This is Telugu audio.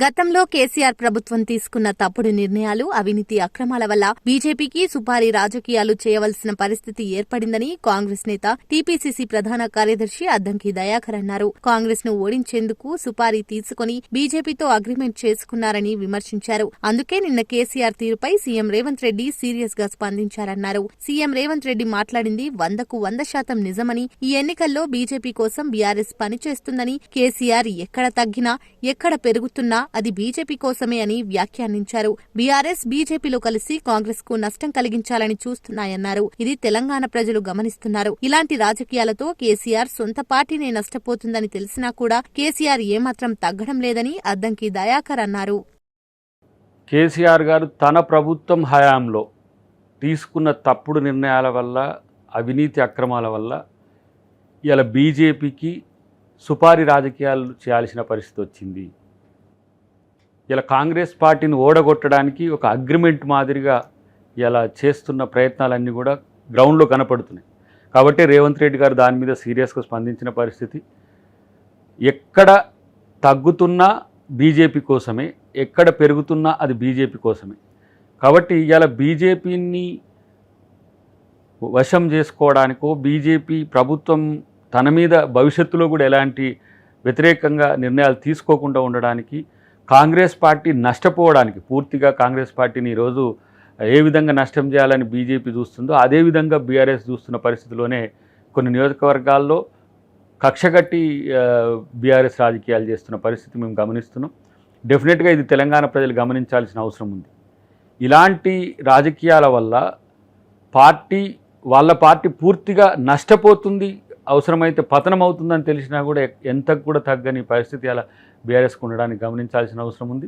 గతంలో కేసీఆర్ ప్రభుత్వం తీసుకున్న తప్పుడు నిర్ణయాలు, అవినీతి అక్రమాల వల్ల బీజేపీకి సుపారీ రాజకీయాలు చేయవలసిన పరిస్థితి ఏర్పడిందని కాంగ్రెస్ నేత టీపీసీసీ ప్రధాన కార్యదర్శి అద్దంకి దయాకర్ అన్నారు. కాంగ్రెస్ ను ఓడించేందుకు సుపారీ తీసుకుని బీజేపీతో అగ్రిమెంట్ చేసుకున్నారని విమర్శించారు. అందుకే నిన్న కేసీఆర్ తీరుపై సీఎం రేవంత్ రెడ్డి సీరియస్ గా స్పందించారన్నారు. సీఎం రేవంత్ రెడ్డి మాట్లాడింది 100% నిజమని, ఈ ఎన్నికల్లో బీజేపీ కోసం బీఆర్ఎస్ పనిచేస్తుందని, కేసీఆర్ ఎక్కడ తగ్గినా ఎక్కడ పెరుగుతున్నా అది బీజేపీ కోసమే అని వ్యాఖ్యానించారు. బీఆర్ఎస్ బీజేపీలో కలిసి కాంగ్రెస్ కు నష్టం కలిగించాలని చూస్తున్నాయన్నారు. ఇది తెలంగాణ ప్రజలు గమనిస్తున్నారు. ఇలాంటి రాజకీయాలతో కేసీఆర్ సొంత పార్టీనే నష్టపోతుందని తెలిసినా కూడా కేసీఆర్ ఏమాత్రం తగ్గడం లేదని అద్దంకి దయాకర్ అన్నారు. కేసీఆర్ గారు తన ప్రభుత్వం హయాంలో తీసుకున్న తప్పుడు నిర్ణయాల వల్ల, అవినీతి అక్రమాల వల్ల ఇలా బీజేపీకి సుపారీ రాజకీయాలు చేయాల్సిన పరిస్థితి వచ్చింది. ఇలా కాంగ్రెస్ పార్టీని ఓడగొట్టడానికి ఒక అగ్రిమెంట్ మాదిరిగా ఇలా చేస్తున్న ప్రయత్నాలన్నీ కూడా గ్రౌండ్లో కనపడుతున్నాయి. కాబట్టి రేవంత్ రెడ్డి గారు దాని మీద సీరియస్గా స్పందించిన పరిస్థితి. ఎక్కడ తగ్గుతున్నా బీజేపీ కోసమే, ఎక్కడ పెరుగుతున్నా అది బీజేపీ కోసమే. కాబట్టి ఇలా బీజేపీని వశం చేసుకోవడానికో, బీజేపీ ప్రభుత్వం తన మీద భవిష్యత్తులో కూడా ఎలాంటి వ్యతిరేకంగా నిర్ణయాలు తీసుకోకుండా ఉండడానికి, కాంగ్రెస్ పార్టీ నష్టపోవడానికి, పూర్తిగా కాంగ్రెస్ పార్టీని ఈరోజు ఏ విధంగా నష్టం చేయాలని బీజేపీ చూస్తుందో అదేవిధంగా బీఆర్ఎస్ చూస్తున్న పరిస్థితిలోనే కొన్ని నియోజకవర్గాల్లో కక్షగట్టి బీఆర్ఎస్ రాజకీయాలు చేస్తున్న పరిస్థితి మేము గమనిస్తున్నాం. డెఫినెట్గా ఇది తెలంగాణ ప్రజలు గమనించాల్సిన అవసరం ఉంది. ఇలాంటి రాజకీయాల వల్ల వాళ్ళ పార్టీ పూర్తిగా నష్టపోతుంది, అవసరమైతే పతనం అవుతుందని తెలిసినా కూడా ఎంతకు కూడా తగ్గని పరిస్థితి అలా బీఆర్ఎస్కు ఉండడానికి గమనించాల్సిన అవసరం ఉంది.